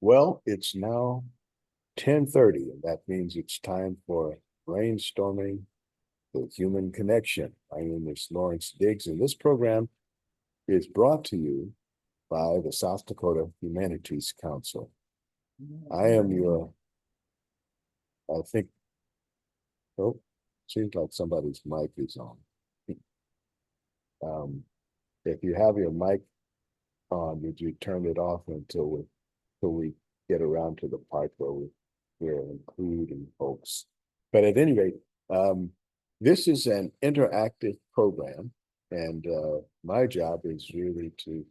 Well, it's now 10:30, and that means it's time for brainstorming the human connection. My name is Lawrence Diggs, and this program is brought to you by the South Dakota Humanities Council. I am your, I think, oh, seems like somebody's mic is on. If you have your mic on, would you turn it off until we get around to the part where we're including folks? But at any rate, this is an interactive program, and my job is really to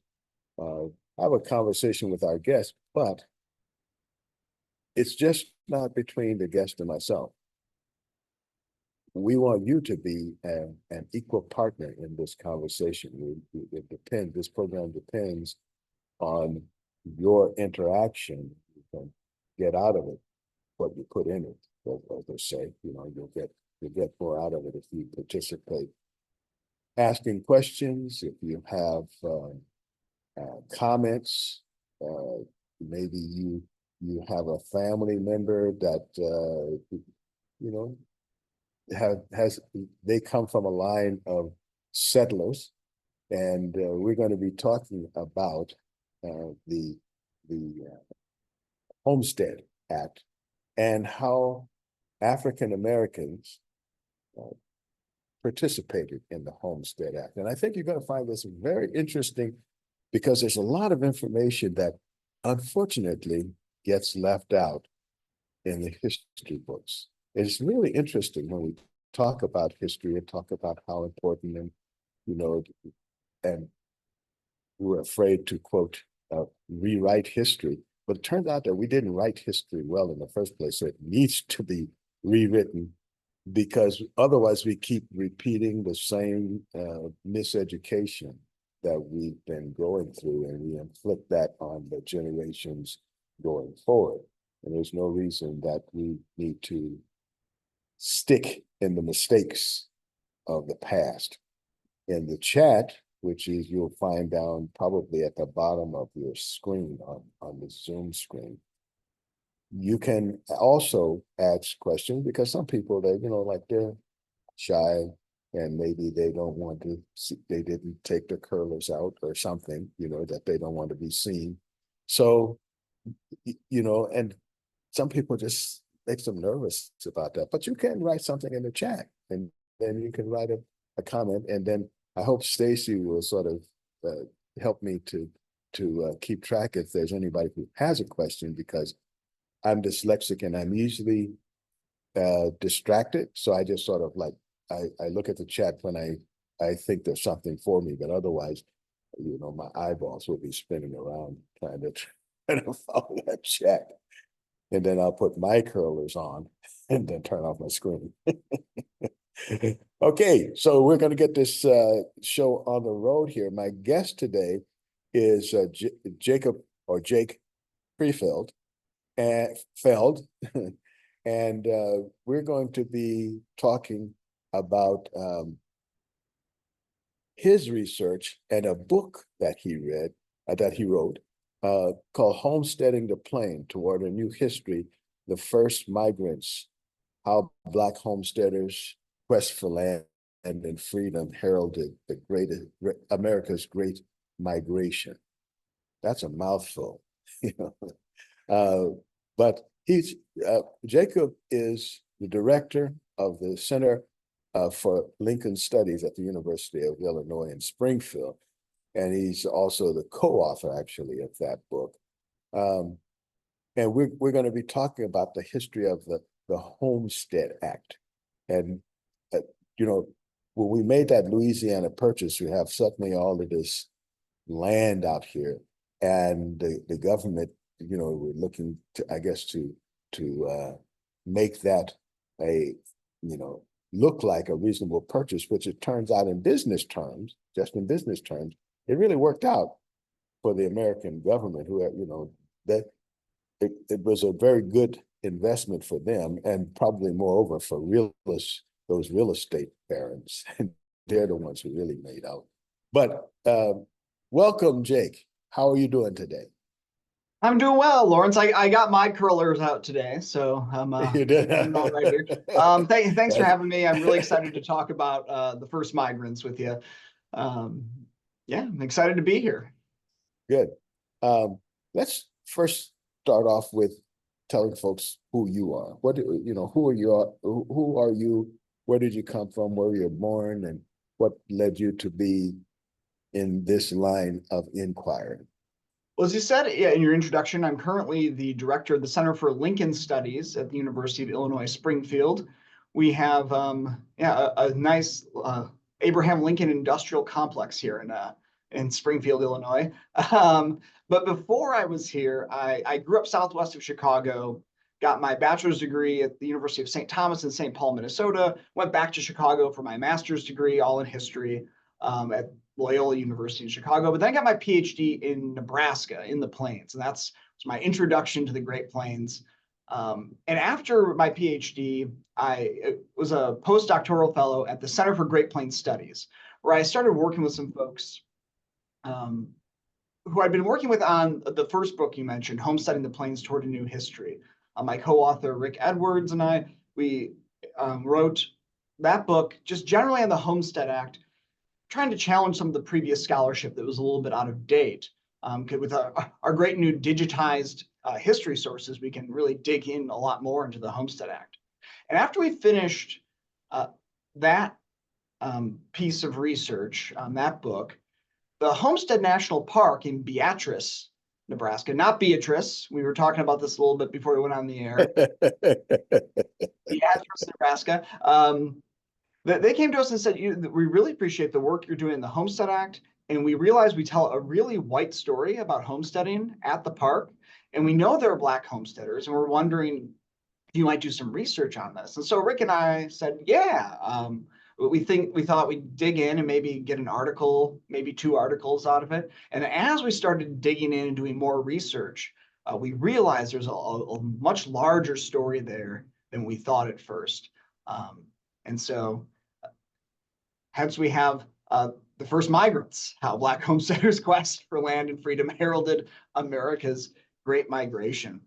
have a conversation with our guests, but it's just not between the guest and myself. We want you to be an equal partner in this conversation. It depends. This program depends on your interaction. You can get out of it what you put in it, as they say. You'll get more out of it if you participate. Asking questions, if you have comments, maybe you have a family member that they come from a line of settlers, and we're going to be talking about the Homestead Act and how African Americans participated in the Homestead Act. And I think you're going to find this very interesting because there's a lot of information that unfortunately gets left out in the history books. It's really interesting when we talk about history and talk about how important and we're afraid to quote, rewrite history. But it turns out that we didn't write history well in the first place. So it needs to be rewritten because otherwise we keep repeating the same miseducation that we've been going through, and we inflict that on the generations going forward. And there's no reason that we need to stick in the mistakes of the past. In the chat, which is you'll find down probably at the bottom of your screen on the Zoom screen, you can also ask questions because some people they're shy and maybe they don't want to see, they didn't take the curlers out or something, that they don't want to be seen. So, and some people just makes them nervous about that, but you can write something in the chat and then you can write a comment, and then I hope Stacy will sort of help me to keep track if there's anybody who has a question, because I'm dyslexic and I'm usually distracted. So I just sort of I look at the chat when I think there's something for me, but otherwise, my eyeballs will be spinning around trying to follow that chat. And then I'll put my curlers on and then turn off my screen. Okay, so we're going to get this show on the road here. My guest today is Jacob or Jake Friefeld and Feld, and we're going to be talking about his research and a book that he wrote called Homesteading the Plains Toward a New History: The First Migrants, How Black Homesteaders Quest for Land and Freedom Heralded America's Great Migration. That's a mouthful, but Jacob is the director of the Center for Lincoln Studies at the University of Illinois in Springfield, and he's also the co-author, actually, of that book. And we're going to be talking about the history of the Homestead Act. And when we made that Louisiana purchase, we have suddenly all of this land out here, and the government, we're looking to, I guess, to make that look like a reasonable purchase, which it turns out in business terms, it really worked out for the American government, who that it was a very good investment for them, and probably moreover for those real estate barons. They're the ones who really made out. But welcome, Jake. How are you doing today? I'm doing well, Lawrence. I got my curlers out today, so You did. I'm all right here. Thanks for That's having me. I'm really excited to talk about the first migrants with you. Um, yeah, I'm excited to be here. good. Um, let's first start off with telling folks who you are. Who are you? Who are you? Where did you come from? Where were you born? And what led you to be in this line of inquiry? Well, as you said, yeah, in your introduction, I'm currently the director of the Center for Lincoln Studies at the University of Illinois Springfield. We have a nice Abraham Lincoln Industrial Complex here in Springfield, Illinois. Um, but before I was here, I grew up southwest of Chicago, got my bachelor's degree at the University of St. Thomas in St. Paul, Minnesota, went back to Chicago for my master's degree, all in history, at Loyola University in Chicago. But then I got my PhD in Nebraska in the Plains, and that's my introduction to the Great Plains. And after my PhD, I was a postdoctoral fellow at the Center for Great Plains Studies, where I started working with some folks um, who I'd been working with on the first book you mentioned, Homesteading the Plains Toward a New History. My co-author, Rick Edwards, and we wrote that book just generally on the Homestead Act, trying to challenge some of the previous scholarship that was a little bit out of date. With our great new digitized history sources, we can really dig in a lot more into the Homestead Act. And after we finished that piece of research on that book, the Homestead National Park in Beatrice, Nebraska, not Beatrice. We were talking about this a little bit before we went on the air. Beatrice, Nebraska. They came to us and said, we really appreciate the work you're doing in the Homestead Act. And we realize we tell a really white story about homesteading at the park. And we know there are Black homesteaders, and we're wondering if you might do some research on this. And so Rick and I said, yeah, we thought we'd dig in and maybe get an article, maybe two articles out of it. And as we started digging in and doing more research, we realized there's a much larger story there than we thought at first. And so hence we have the first Migrants, how Black Homesteaders' Quest for Land and Freedom heralded America's Great Migration.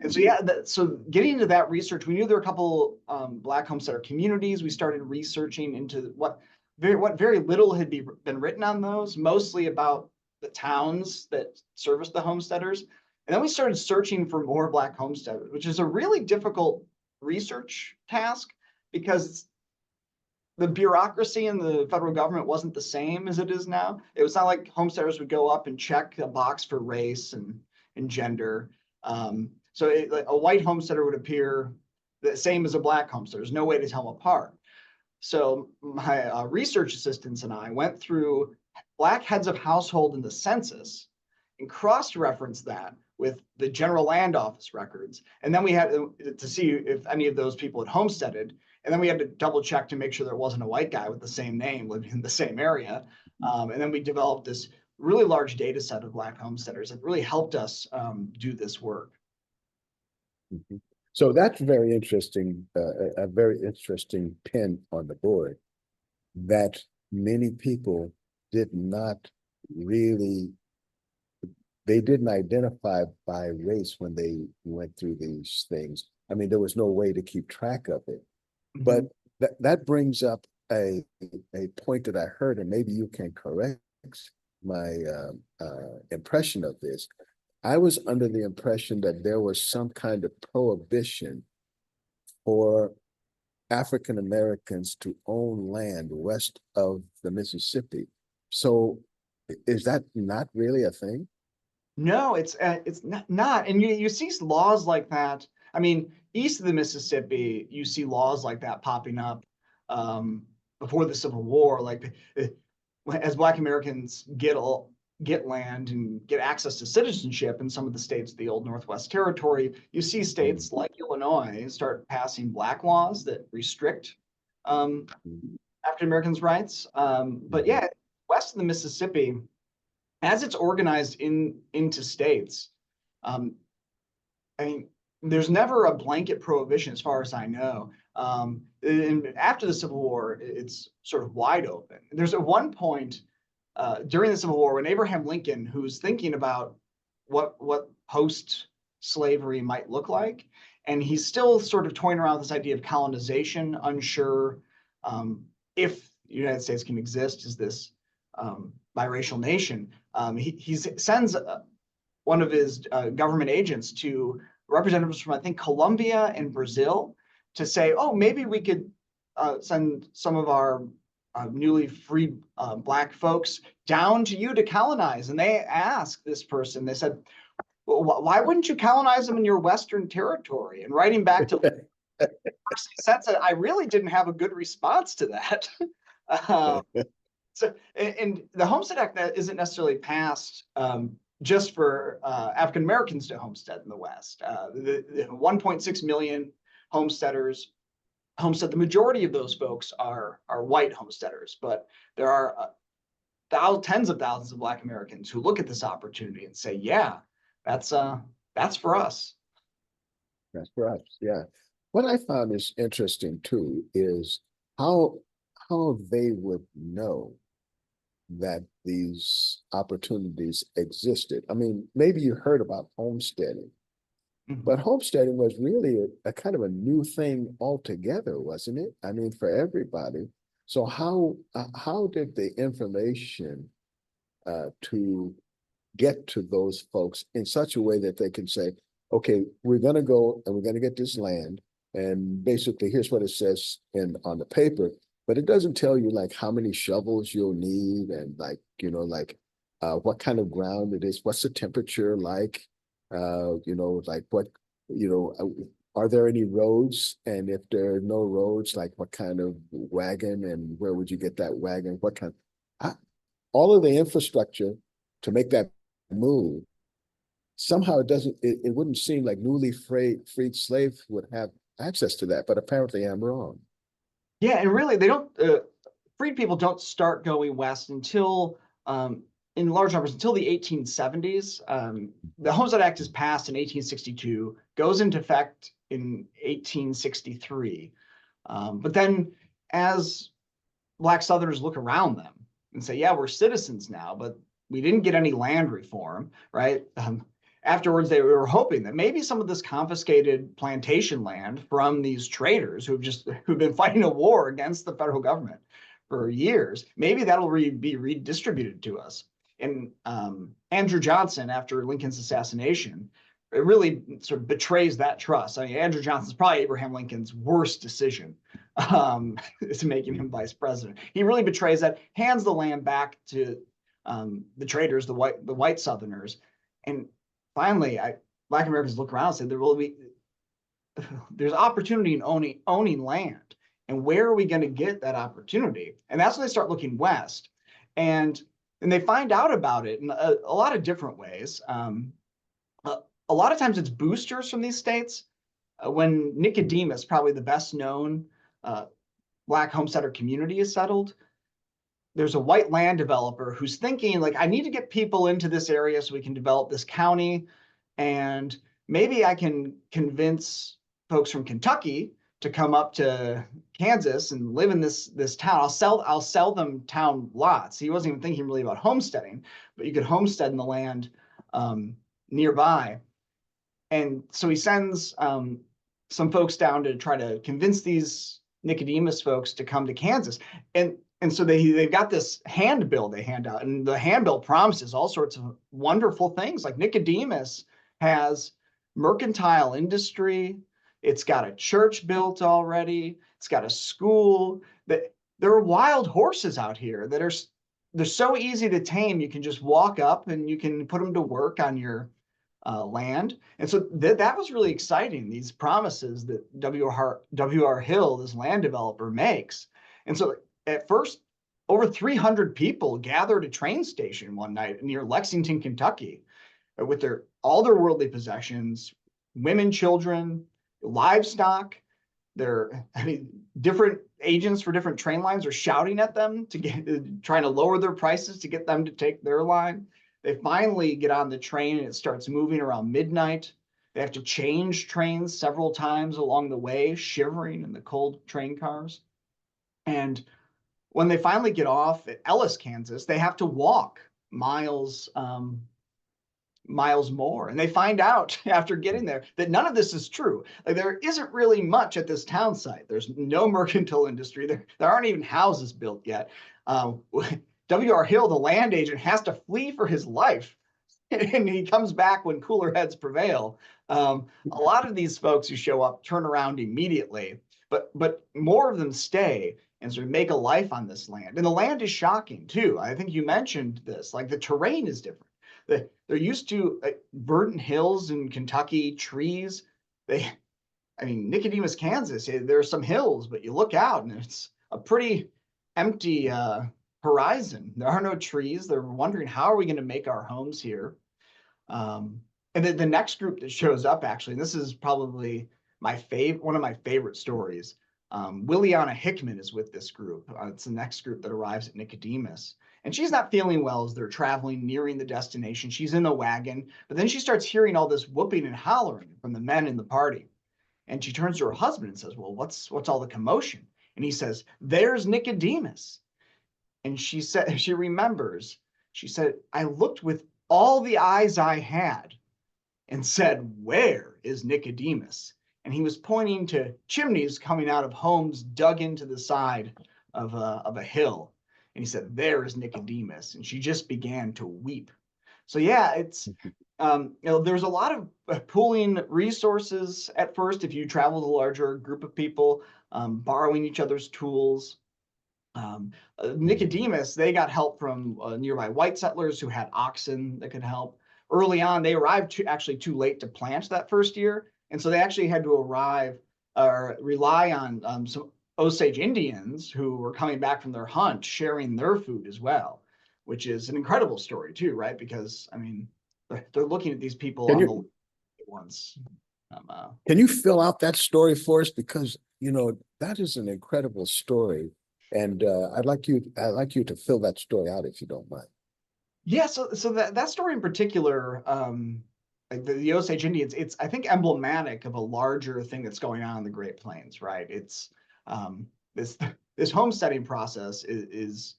And so, yeah, so getting into that research, we knew there were a couple Black homesteader communities. We started researching into what very little had been written on those, mostly about the towns that serviced the homesteaders. And then we started searching for more Black homesteaders, which is a really difficult research task because the bureaucracy in the federal government wasn't the same as it is now. It was not like homesteaders would go up and check a box for race and gender. So like a white homesteader would appear the same as a Black homesteader. There's no way to tell them apart. So my research assistants and I went through Black heads of household in the census and cross-referenced that with the general land office records. And then we had to see if any of those people had homesteaded. And then we had to double check to make sure there wasn't a white guy with the same name living in the same area. And then we developed this really large data set of Black homesteaders that really helped us do this work. Mhm. So that's very interesting, a very interesting pin on the board that many people did not really, they didn't identify by race when they went through these things. I mean, there was no way to keep track of it. But that brings up a point that I heard, and maybe you can correct my impression of this. I was under the impression that there was some kind of prohibition for African Americans to own land west of the Mississippi. So is that not really a thing? No, it's not. And you see laws like that. I mean, east of the Mississippi, you see laws like that popping up before the Civil War. Like as Black Americans get land and get access to citizenship in some of the states of the old Northwest Territory, you see states like Illinois start passing Black laws that restrict African Americans' rights. But yeah, west of the Mississippi, as it's organized into states, um, I mean, there's never a blanket prohibition as far as I know. And after the Civil War, it's sort of wide open. There's at one point during the Civil War when Abraham Lincoln, who's thinking about what post slavery might look like. And he's still sort of toying around with this idea of colonization, unsure if the United States can exist as this biracial nation. He sends one of his government agents to representatives from, I think, Colombia and Brazil to say, oh, maybe we could send some of our newly freed Black folks down to you to colonize. And they asked this person, they said, well, why wouldn't you colonize them in your Western territory? And writing back to sense that I really didn't have a good response to that. And the Homestead Act that isn't necessarily passed just for African Americans to homestead in the West. The 1.6 million homesteaders homestead. The majority of those folks are white homesteaders, but there are tens of thousands of Black Americans who look at this opportunity and say, yeah, that's for us. That's for us, yeah. What I found is interesting too is how they would know that these opportunities existed. I mean, maybe you heard about homesteading, but homesteading was really a kind of a new thing altogether, wasn't it? I mean, for everybody. So how did the information to get to those folks in such a way that they can say, okay, we're going to go and we're going to get this land, and basically here's what it says on the paper, but it doesn't tell you like how many shovels you'll need and like, you know, like what kind of ground it is, what's the temperature like, you know, like what, you know, are there any roads? And if there are no roads, like what kind of wagon and where would you get that wagon? What kind, all of the infrastructure to make that move. Somehow it wouldn't seem like newly freed slaves would have access to that, but apparently I'm wrong. Yeah, and really they don't, freed people don't start going west until, in large numbers, until the 1870s. The Homestead Act is passed in 1862, goes into effect in 1863. But then as Black Southerners look around them and say, yeah, we're citizens now, but we didn't get any land reform, right? Afterwards, they were hoping that maybe some of this confiscated plantation land from these traders who've been fighting a war against the federal government for years, maybe that'll be redistributed to us. And Andrew Johnson, after Lincoln's assassination, it really sort of betrays that trust. I mean, Andrew Johnson's probably Abraham Lincoln's worst decision to making him vice president. He really betrays that, hands the land back to the traders, the white Southerners, and finally, Black Americans look around and say, there's opportunity in owning land, and where are we going to get that opportunity? And that's when they start looking west, and they find out about it in a lot of different ways. A lot of times it's boosters from these states. When Nicodemus, probably the best known Black homesteader community, is settled, there's a white land developer who's thinking like, I need to get people into this area so we can develop this county. And maybe I can convince folks from Kentucky to come up to Kansas and live in this town. I'll sell them town lots. He wasn't even thinking really about homesteading, but you could homestead in the land nearby. And so he sends some folks down to try to convince these Nicodemus folks to come to Kansas. And so they've got this handbill they hand out, and the handbill promises all sorts of wonderful things. Like Nicodemus has mercantile industry, it's got a church built already, it's got a school. There are wild horses out here that they're so easy to tame. You can just walk up and you can put them to work on your land. And so that was really exciting, these promises that W.R. Hill, this land developer, makes. And so at first, over 300 people gathered at a train station one night near Lexington, Kentucky, with all their worldly possessions, women, children, livestock. Different agents for different train lines are shouting at them trying to lower their prices to get them to take their line. They finally get on the train and it starts moving around midnight. They have to change trains several times along the way, shivering in the cold train cars. And when they finally get off at Ellis, Kansas, they have to walk miles miles more. And they find out after getting there that none of this is true. Like there isn't really much at this town site. There's no mercantile industry. There aren't even houses built yet. W.R. Hill, the land agent, has to flee for his life. And he comes back when cooler heads prevail. A lot of these folks who show up turn around immediately, but more of them stay and sort of make a life on this land. And the land is shocking too. I think you mentioned this, like the terrain is different. They're used to verdant hills in Kentucky, trees. I mean, Nicodemus, Kansas, there are some hills, but you look out and it's a pretty empty horizon. There are no trees. They're wondering, how are we going to make our homes here? And then the next group that shows up, actually, and this is probably one of my favorite stories. Williana Hickman is with this group. It's the next group that arrives at Nicodemus. And she's not feeling well as they're traveling, nearing the destination. She's in the wagon, but then she starts hearing all this whooping and hollering from the men in the party. And she turns to her husband and says, well, what's all the commotion? And he says, there's Nicodemus. And she remembers, she said, I looked with all the eyes I had and said, where is Nicodemus? And he was pointing to chimneys coming out of homes dug into the side of a hill. And he said, there is Nicodemus. And she just began to weep. So yeah, it's, there's a lot of pooling resources at first if you travel with a larger group of people, borrowing each other's tools. Nicodemus, they got help from nearby white settlers who had oxen that could help. Early on, they arrived actually too late to plant that first year. And so they actually had to rely on some Osage Indians who were coming back from their hunt, sharing their food as well, which is an incredible story too, right? Because, I mean, they're looking at these people on the ones. Can you fill out that story for us? Because, that is an incredible story. And I'd like you to fill that story out if you don't mind. Yeah, so that story in particular, like the Osage Indians, it's I think emblematic of a larger thing that's going on in the Great Plains, right? It's this homesteading process is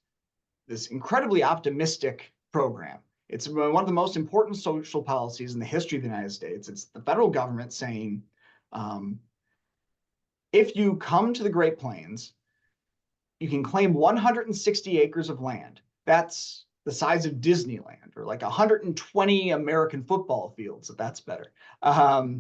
this incredibly optimistic program. It's one of the most important social policies in the history of the United States. It's the federal government saying, if you come to the Great Plains, you can claim 160 acres of land. That's the size of Disneyland, or like 120 American football fields, if that's better. We're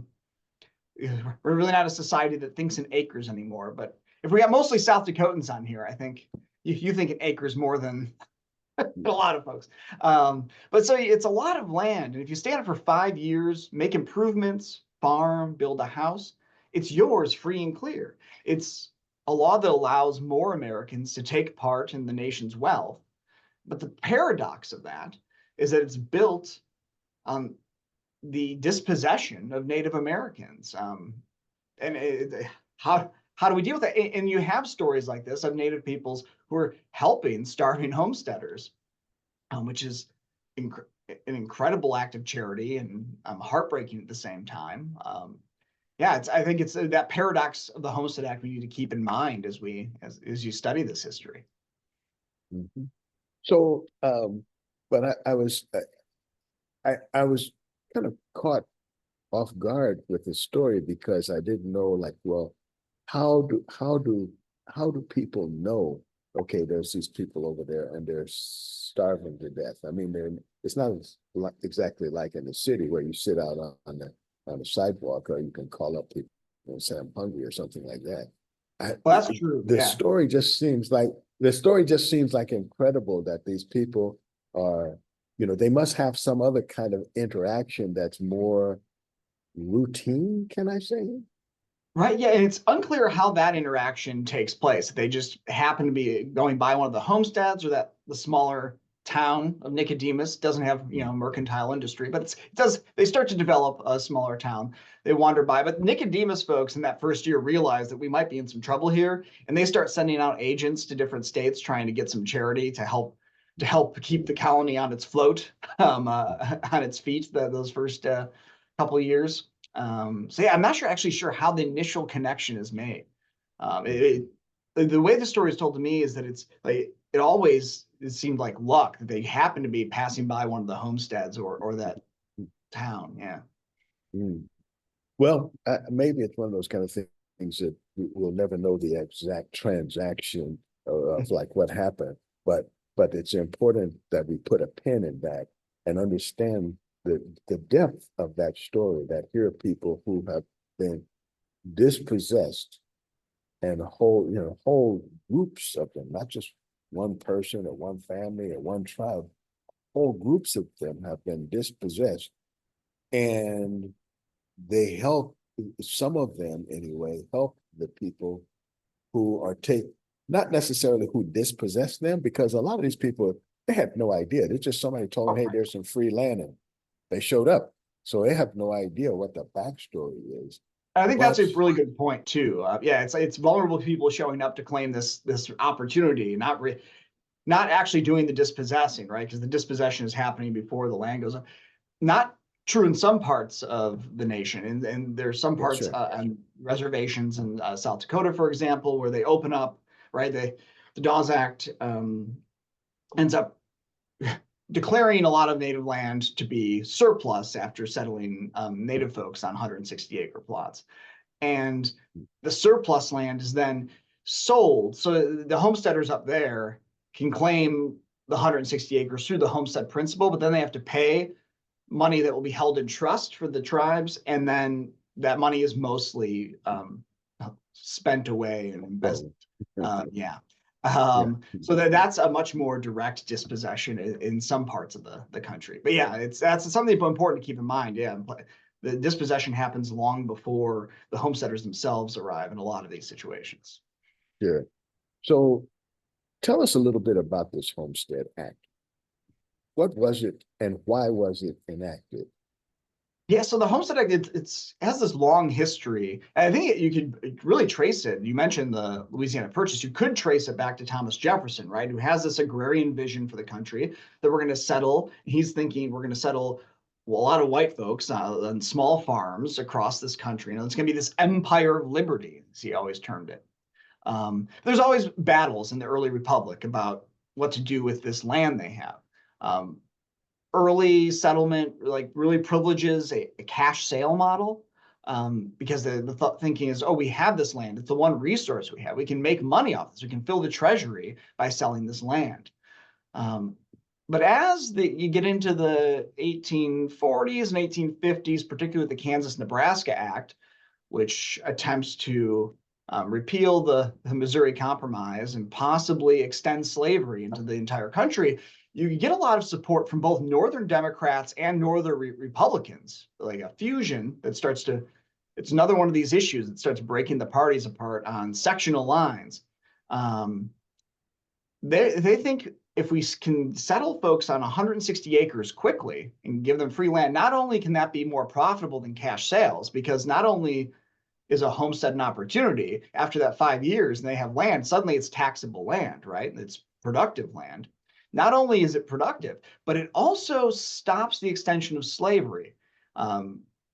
really not a society that thinks in acres anymore, but if we got mostly South Dakotans on here, I think you think in acres more than a lot of folks. But so it's a lot of land. And if you stay on it for 5 years, make improvements, farm, build a house, it's yours free and clear. It's a law that allows more Americans to take part in the nation's wealth. But the paradox of that is that it's built on the dispossession of Native Americans. How do we deal with that? And you have stories like this of Native peoples who are helping starving homesteaders, which is an incredible act of charity and heartbreaking at the same time. Yeah, I think it's that paradox of the Homestead Act we need to keep in mind as you study this history. Mm-hmm. So, but I was kind of caught off guard with the story because I didn't know, like, well, how do people know? Okay, there's these people over there and they're starving to death. I mean, it's not exactly like in the city where you sit out on the sidewalk, or you can call up people and say I'm hungry or something like that. Well, that's true. The story just seems like incredible that these people are, they must have some other kind of interaction that's more routine, can I say? Right, yeah, and it's unclear how that interaction takes place. They just happen to be going by one of the homesteads, or that the smaller town of Nicodemus doesn't have, mercantile industry, but they start to develop a smaller town. They wander by, but Nicodemus folks in that first year realize that we might be in some trouble here, and they start sending out agents to different states trying to get some charity to help keep the colony on its float, on its feet those first couple of years. So yeah, I'm not actually sure how the initial connection is made. The way the story is told to me is that it's like it seemed like luck that they happened to be passing by one of the homesteads, or that town. Yeah. Mm. Well, maybe it's one of those kind of things that we'll never know the exact transaction of like what happened, but it's important that we put a pin in that and understand the depth of that story. That here are people who have been dispossessed, and whole groups of them, not just one person or one family or one tribe, whole groups of them have been dispossessed, and they help, some of them anyway, help the people who are not necessarily who dispossessed them, because a lot of these people, they had no idea. It's just somebody told them, hey, there's some free land, and they showed up. So they have no idea what the backstory is. I think that's But a really good point too. Yeah, it's vulnerable people showing up to claim this opportunity, not actually doing the dispossessing, right? Because the dispossession is happening before the land goes up. Not true in some parts of the nation, and there's some yeah, parts sure. on reservations in South Dakota, for example, where they open up, right? The Dawes Act ends up declaring a lot of native land to be surplus after settling native folks on 160-acre plots. And the surplus land is then sold. So the homesteaders up there can claim the 160 acres through the homestead principle, but then they have to pay money that will be held in trust for the tribes. And then that money is mostly spent away and embezzled. Yeah. Yeah. So that's a much more direct dispossession in some parts of the country. But yeah, that's something important to keep in mind. Yeah, the dispossession happens long before the homesteaders themselves arrive in a lot of these situations. Sure. So tell us a little bit about this Homestead Act. What was it and why was it enacted? Yeah, so the Homestead Act, it has this long history. And I think you could really trace it. You mentioned the Louisiana Purchase. You could trace it back to Thomas Jefferson, right? Who has this agrarian vision for the country that we're going to settle. He's thinking we're going to settle a lot of white folks on small farms across this country. And it's going to be this empire of liberty, as he always termed it. There's always battles in the early republic about what to do with this land they have. Early settlement like really privileges a cash sale model, because the thinking is, oh, we have this land. It's the one resource we have. We can make money off this. We can fill the treasury by selling this land. But as you get into the 1840s and 1850s, particularly the Kansas-Nebraska Act, which attempts to repeal the Missouri Compromise and possibly extend slavery into the entire country, you get a lot of support from both Northern Democrats and Northern Republicans, like a fusion that starts to, it's another one of these issues that starts breaking the parties apart on sectional lines. They think if we can settle folks on 160 acres quickly and give them free land, not only can that be more profitable than cash sales, because not only is a homestead an opportunity, after that 5 years and they have land, suddenly it's taxable land, right? It's productive land. Not only is it productive, but it also stops the extension of slavery.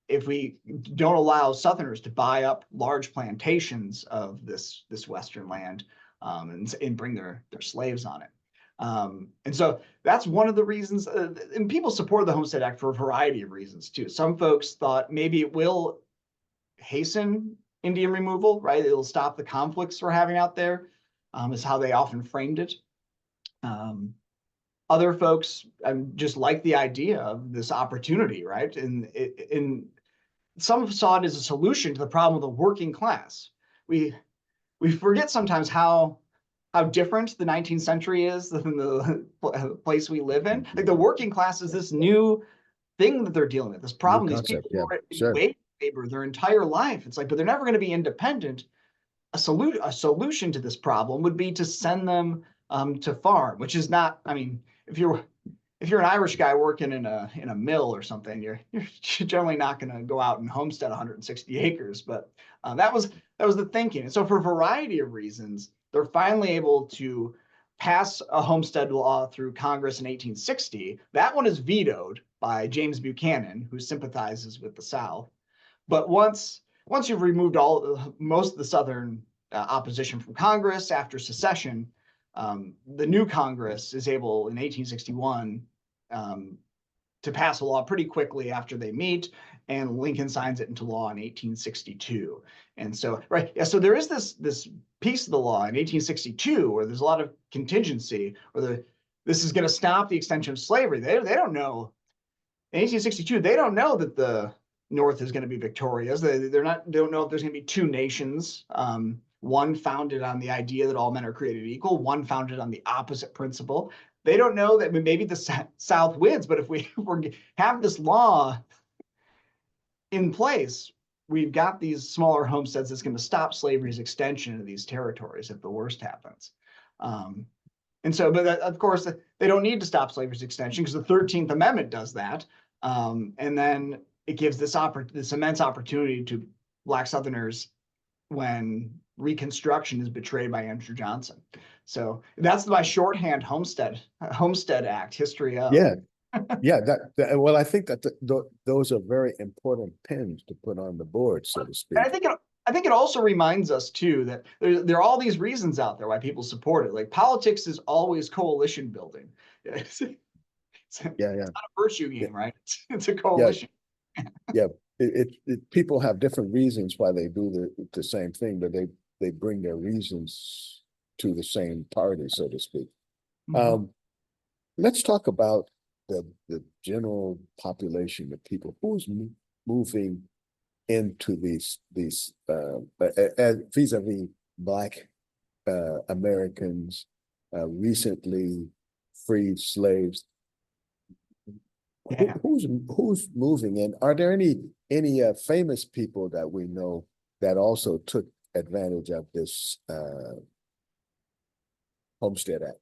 If we don't allow Southerners to buy up large plantations of this Western land and bring their slaves on it. And so that's one of the reasons, and people support the Homestead Act for a variety of reasons too. Some folks thought maybe it will hasten Indian removal, right? It'll stop the conflicts we're having out there, is how they often framed it. Other folks just like the idea of this opportunity, right? And some saw it as a solution to the problem of the working class. We forget sometimes how different the 19th century is than the place we live in. Like the working class is this new thing that they're dealing with, this problem. These people Yeah, who are sure. wage labor their entire life. It's like, but they're never going to be independent. A solution to this problem would be to send them to farm, which is not, I mean, if you're an Irish guy working in a mill or something, you're generally not going to go out and homestead 160 acres. But that was the thinking. And so for a variety of reasons, they're finally able to pass a homestead law through Congress in 1860. That one is vetoed by James Buchanan, who sympathizes with the South. But once you've removed most of the Southern opposition from Congress after secession, the new Congress is able in 1861 to pass a law pretty quickly after they meet, and Lincoln signs it into law in 1862. And so, right, yeah, so there is this piece of the law in 1862 where there's a lot of contingency, where this is going to stop the extension of slavery. They don't know. In 1862, they don't know that the North is going to be victorious. They don't know if there's going to be two nations. One founded on the idea that all men are created equal, one founded on the opposite principle. They don't know that maybe the South wins, but if we have this law in place, we've got these smaller homesteads that's going to stop slavery's extension into these territories if the worst happens. And so, but of course, they don't need to stop slavery's extension because the 13th Amendment does that. And then it gives this immense opportunity to Black Southerners when Reconstruction is betrayed by Andrew Johnson. So that's my shorthand Homestead Act history of. Yeah, yeah. Well, I think that those are very important pins to put on the board, so to speak. And I think it also reminds us too that there are all these reasons out there why people support it. Like politics is always coalition building. It's not a virtue game, right? It's a coalition. Yeah. People have different reasons why they do the same thing, but they bring their reasons to the same party, so to speak. Mm-hmm. Let's talk about the general population of people who's moving into these vis-a-vis Black Americans, recently freed slaves. Yeah. Who's moving in? Are there any famous people that we know that also took advantage of this Homestead Act?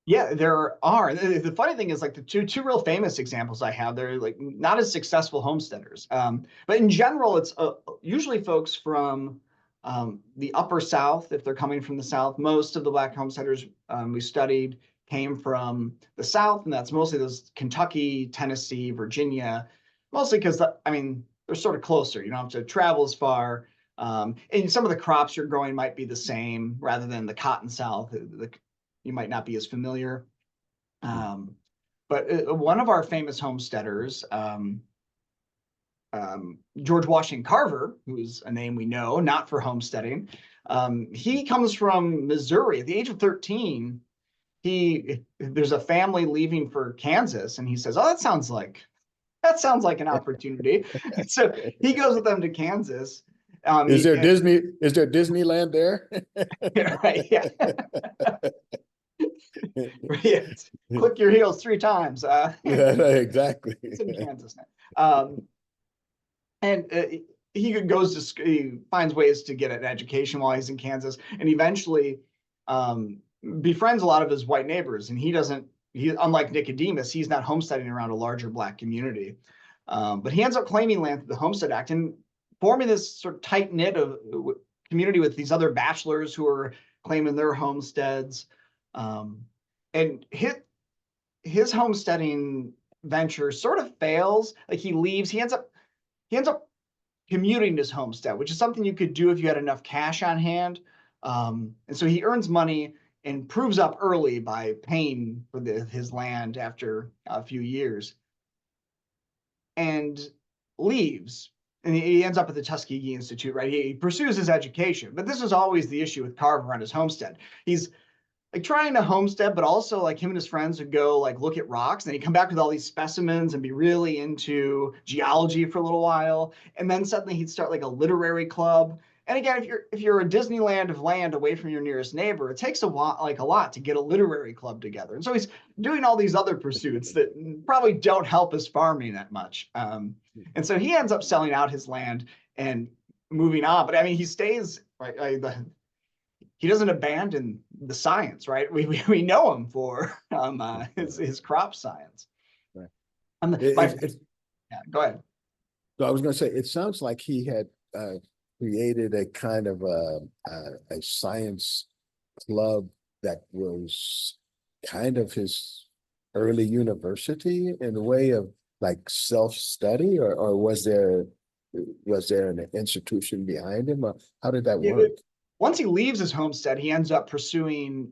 Yeah, there are. The funny thing is, like, the two real famous examples I have, they're like not as successful homesteaders. But in general, it's usually folks from the upper South, if they're coming from the South. Most of the Black homesteaders we studied came from the South, and that's mostly those Kentucky, Tennessee, Virginia, mostly because, I mean, they're sort of closer. You don't have to travel as far. And some of the crops you're growing might be the same rather than the Cotton South. You might not be as familiar. But one of our famous homesteaders, George Washington Carver, who's a name we know, not for homesteading, he comes from Missouri. At the age of 13, there's a family leaving for Kansas, and he says, "Oh, that sounds like an opportunity." So he goes with them to Kansas. Is there Disneyland there? Right, yeah. Right. Click your heels 3 times. Yeah, exactly. It's in Kansas now. And he finds ways to get an education while he's in Kansas, and eventually befriends a lot of his white neighbors. And unlike Nicodemus, he's not homesteading around a larger Black community. But he ends up claiming land through the Homestead Act and forming this sort of tight-knit community with these other bachelors who are claiming their homesteads. And his homesteading venture sort of fails. Like, he leaves, he ends up commuting his homestead, which is something you could do if you had enough cash on hand. And so he earns money and proves up early by paying for his land after a few years, and leaves. And he ends up at the Tuskegee Institute, right? He pursues his education, but this was always the issue with Carver on his homestead. He's like trying to homestead, but also, like, him and his friends would go like look at rocks, and he'd come back with all these specimens and be really into geology for a little while. And then suddenly he'd start like a literary club. And again, if you're a Disneyland of land away from your nearest neighbor, it takes a lot to get a literary club together. And so he's doing all these other pursuits that probably don't help his farming that much. And so he ends up selling out his land and moving on. But I mean, he stays, right? He doesn't abandon the science, right? We know him for his crop science. Right. Yeah, go ahead. So I was going to say, it sounds like he had created a kind of a science club that was kind of his early university in a way of like self-study, or was there an institution behind him? How did that work? Once he leaves his homestead, he ends up pursuing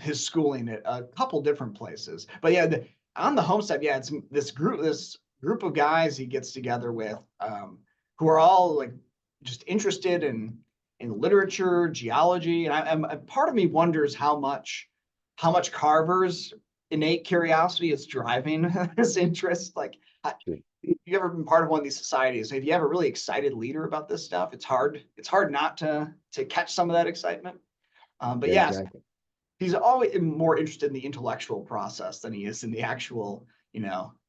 his schooling at a couple different places. But yeah, on the homestead, yeah, it's this group of guys he gets together with, who are all like just interested in literature, geology, and part of me wonders how much Carver's innate curiosity is driving his interest. Like, Sure. if you've ever been part of one of these societies, if you have a really excited leader about this stuff, it's hard not to catch some of that excitement. But Yeah, yes, exactly. he's always more interested in the intellectual process than he is in the actual,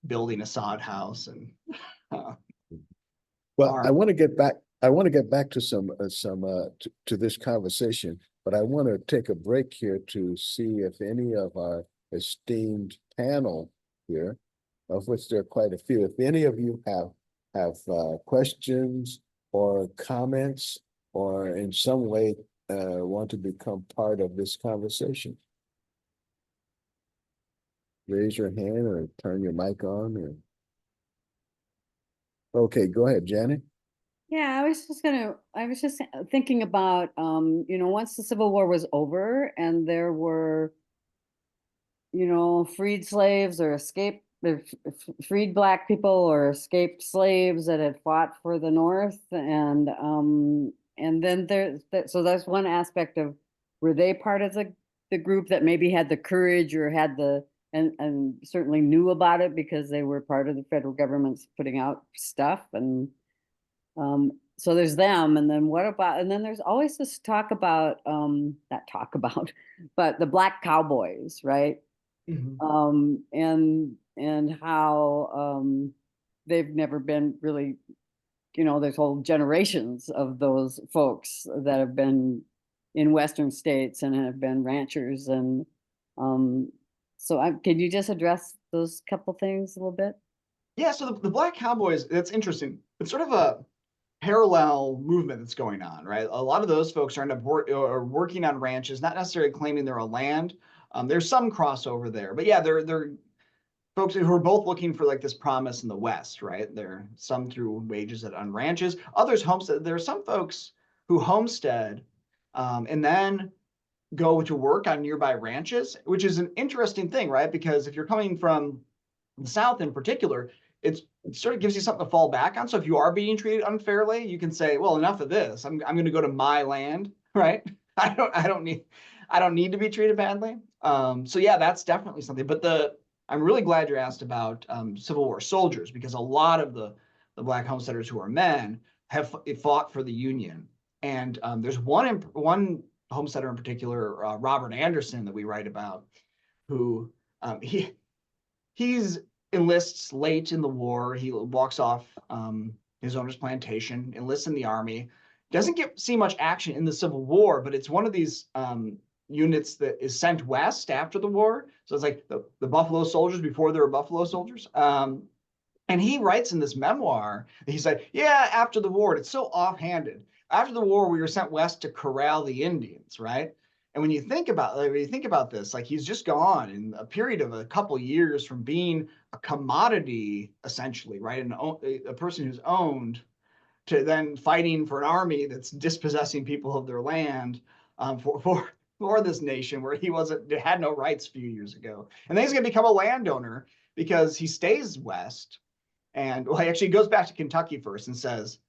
building a sod house and uh, Well, farm. I want to get back. I want to get back to to this conversation, but I want to take a break here to see if any of our esteemed panel here, of which there are quite a few, if any of you have questions or comments, or in some way want to become part of this conversation. Raise your hand or turn your mic on. Okay, go ahead, Janet. Yeah, I was just thinking about, once the Civil War was over and there were, freed slaves or freed Black people or escaped slaves that had fought for the North. And then so that's one aspect of, were they part of the group that maybe had the courage or had and certainly knew about it because they were part of the federal government's putting out stuff. And so there's them, and then and then there's always this talk about, not talk about, but the Black cowboys, right? Mhm. And how they've never been really, there's whole generations of those folks that have been in Western states and have been ranchers. And can you just address those couple things a little bit? Yeah, so the Black Cowboys, that's interesting. It's sort of a parallel movement that's going on, right? A lot of those folks are working on ranches, not necessarily claiming they're a land. There's some crossover there, but yeah, they're folks who are both looking for like this promise in the West, right? They're some through wages on ranches, others homestead. There are some folks who homestead, and then go to work on nearby ranches, which is an interesting thing, right? Because if you're coming from the South in particular, it sort of gives you something to fall back on. So if you are being treated unfairly, you can say, well, enough of this. I'm going to go to my land, right? I don't need to be treated badly. So yeah, that's definitely something. But I'm really glad you asked about Civil War soldiers, because a lot of the Black homesteaders who are men have fought for the Union. And there's one homesteader in particular, Robert Anderson, that we write about, who he's enlists late in the war. He walks off his owner's plantation, enlists in the army. Doesn't see much action in the Civil War, but it's one of these units that is sent west after the war. So it's like the Buffalo Soldiers before there were Buffalo Soldiers. And he writes in this memoir that he said, yeah, after the war, and it's so offhanded. After the war, we were sent west to corral the Indians, right? And when you think about this, like, he's just gone in a period of a couple of years from being a commodity, essentially, right? And a person who's owned, to then fighting for an army that's dispossessing people of their land, for this nation where he had no rights a few years ago. And then he's going to become a landowner because he stays west. And well, he actually goes back to Kentucky first and says,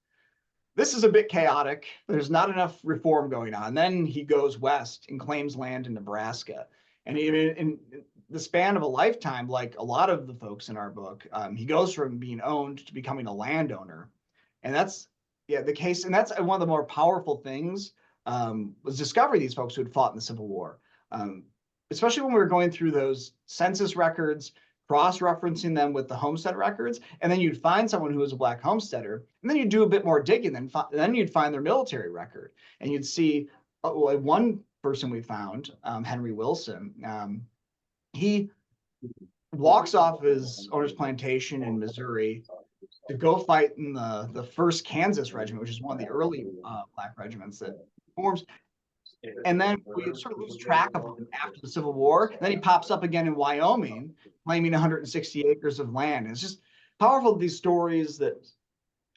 this is a bit chaotic. There's not enough reform going on. Then he goes west and claims land in Nebraska. And in the span of a lifetime, like a lot of the folks in our book, he goes from being owned to becoming a landowner. And that's, yeah, the case. And that's one of the more powerful things, was discovering these folks who had fought in the Civil War. Especially when we were going through those census records, cross-referencing them with the homestead records, and then you'd find someone who was a Black homesteader, and then you'd do a bit more digging, then you'd find their military record, and you'd see one person we found, Henry Wilson. He walks off his owner's plantation in Missouri to go fight in the first Kansas regiment, which is one of the early Black regiments that forms. And then we sort of lose track of him after the Civil War. And then he pops up again in Wyoming, claiming 160 acres of land. And it's just powerful, these stories that,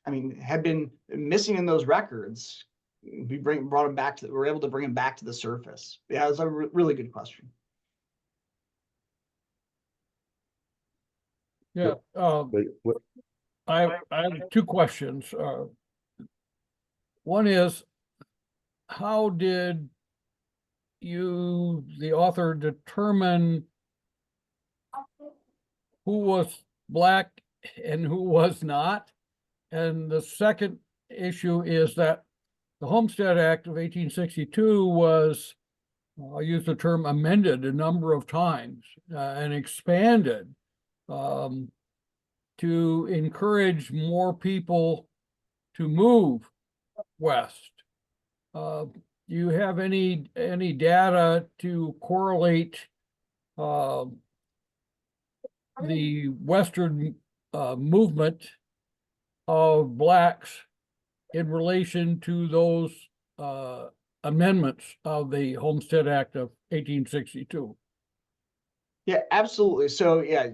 I mean, had been missing in those records. Brought him back we're able to bring him back to the surface. Yeah, it's a really good question. Yeah, But what, I have two questions. One is, how did you, the author, determine who was Black and who was not? And the second issue is that the Homestead Act of 1862 was, I'll use the term, amended a number of times and expanded to encourage more people to move west. Do you have any data to correlate the Western movement of Blacks in relation to those amendments of the Homestead Act of 1862? Yeah, absolutely. So yeah,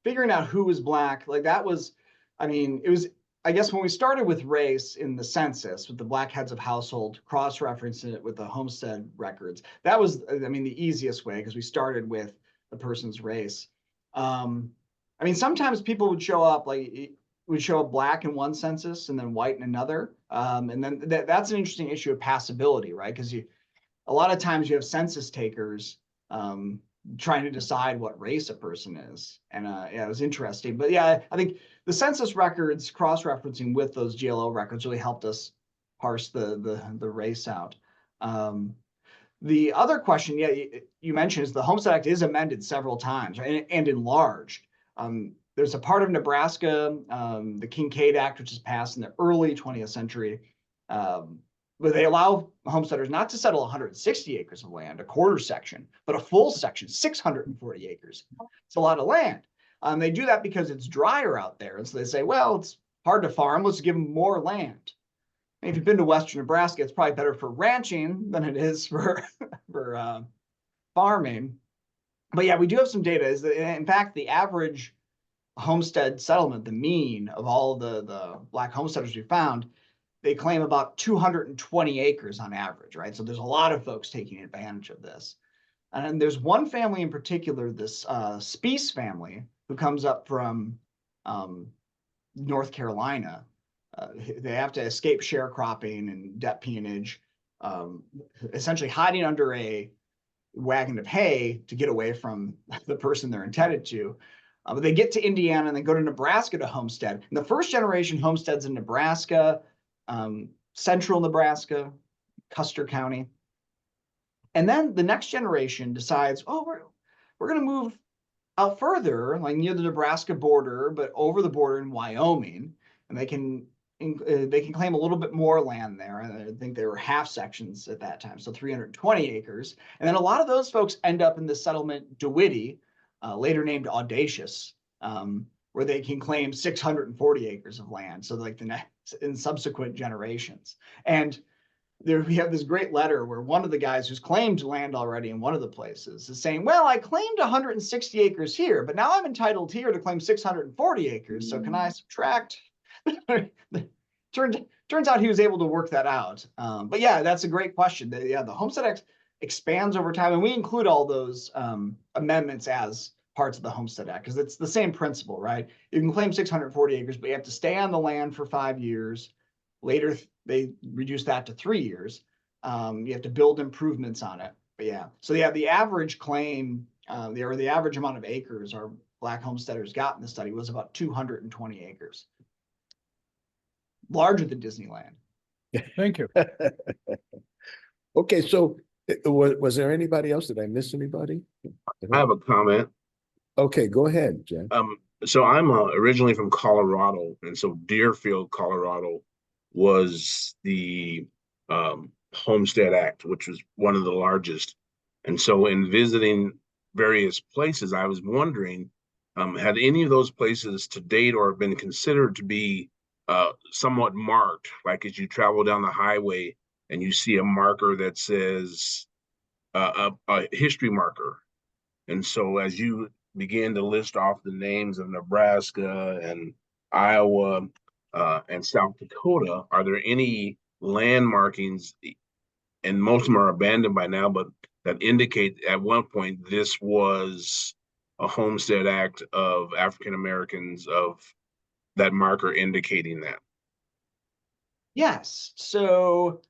figuring out who was Black, like that was, I mean, it was, I guess when we started with race in the census with the Black heads of household, cross-referencing it with the homestead records, that was, I mean, the easiest way because we started with the person's race. I mean, sometimes people would show up Black in one census and then white in another. And then that's an interesting issue of passability, right? Because a lot of times you have census takers trying to decide what race a person is. And yeah, it was interesting. But yeah, I think the census records cross-referencing with those GLO records really helped us parse the race out. The other question, yeah, you mentioned is the Homestead Act is amended several times, right? And enlarged. There's a part of Nebraska, the Kincaid Act, which was passed in the early 20th century, where they allow homesteaders not to settle 160 acres of land, a quarter section, but a full section, 640 acres. It's a lot of land. They do that because it's drier out there. And so they say, well, it's hard to farm. Let's give them more land. And if you've been to Western Nebraska, it's probably better for ranching than it is for farming. But yeah, we do have some data. Is that, in fact, the average homestead settlement, the mean of all the Black homesteaders we found, they claim about 220 acres on average, right? So there's a lot of folks taking advantage of this. And there's one family in particular, this Speece family, who comes up from North Carolina. They have to escape sharecropping and debt peonage, essentially hiding under a wagon of hay to get away from the person they're intended to. But they get to Indiana and they go to Nebraska to homestead. And the first generation homesteads in Nebraska, central Nebraska, Custer County. And then the next generation decides, oh, we're going to move out further, like near the Nebraska border, but over the border in Wyoming. And they can claim a little bit more land there. I think there were half sections at that time, so 320 acres. And then a lot of those folks end up in the settlement DeWitte, later named Audacious, where they can claim 640 acres of land. So like the next in subsequent generations. And there we have this great letter where one of the guys who's claimed land already in one of the places is saying, well, I claimed 160 acres here, but now I'm entitled here to claim 640 acres. So can I subtract? Turns out he was able to work that out. But yeah, that's a great question. Yeah, the Homestead Act expands over time, and we include all those amendments as parts of the Homestead Act because it's the same principle, right? You can claim 640 acres, but you have to stay on the land for 5 years. Later, they reduce that to 3 years. You have to build improvements on it. But yeah, so yeah, the average claim, or the average amount of acres our Black homesteaders got in the study was about 220 acres. Larger than Disneyland. Thank you. okay, so was there anybody else? Did I miss anybody? I have a comment. Okay, go ahead, Jen. So I'm originally from Colorado, and so Deerfield, Colorado, was the Homestead Act, which was one of the largest. And so, in visiting various places, I was wondering, had any of those places to date or been considered to be somewhat marked, like as you travel down the highway and you see a marker that says a history marker. And so as you began to list off the names of Nebraska and Iowa and South Dakota, are there any land markings, and most of them are abandoned by now, but that indicate at one point this was a Homestead Act of African Americans, of that marker indicating that? Yes. So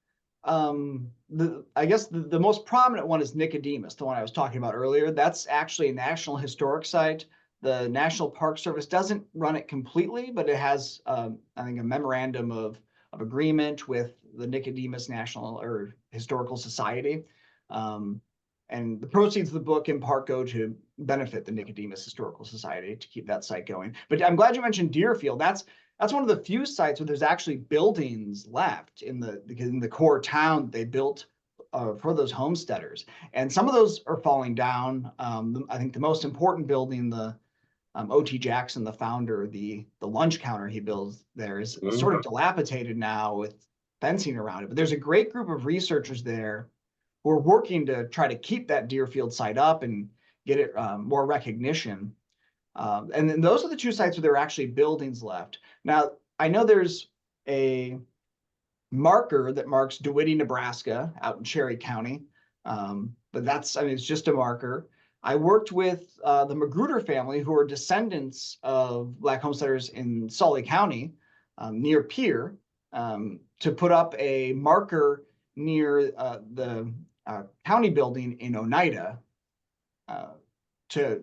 I guess the most prominent one is Nicodemus, the one I was talking about earlier. That's actually a National Historic Site. The National Park Service doesn't run it completely, but it has, I think, a memorandum of agreement with the Nicodemus National or Historical Society. And the proceeds of the book in part go to benefit the Nicodemus Historical Society to keep that site going. But I'm glad you mentioned Deerfield. That's one of the few sites where there's actually buildings left in the core town they built for those homesteaders. And some of those are falling down. I think the most important building, the O.T. Jackson, the founder, the lunch counter he builds there is sort of dilapidated now with fencing around it. But there's a great group of researchers there who are working to try to keep that Deerfield site up and get it more recognition. And then those are the two sites where there are actually buildings left. Now, I know there's a marker that marks DeWitte, Nebraska, out in Cherry County. But that's, I mean, it's just a marker. I worked with the Magruder family, who are descendants of Black homesteaders in Sully County, near Pierre, to put up a marker near the county building in Oneida to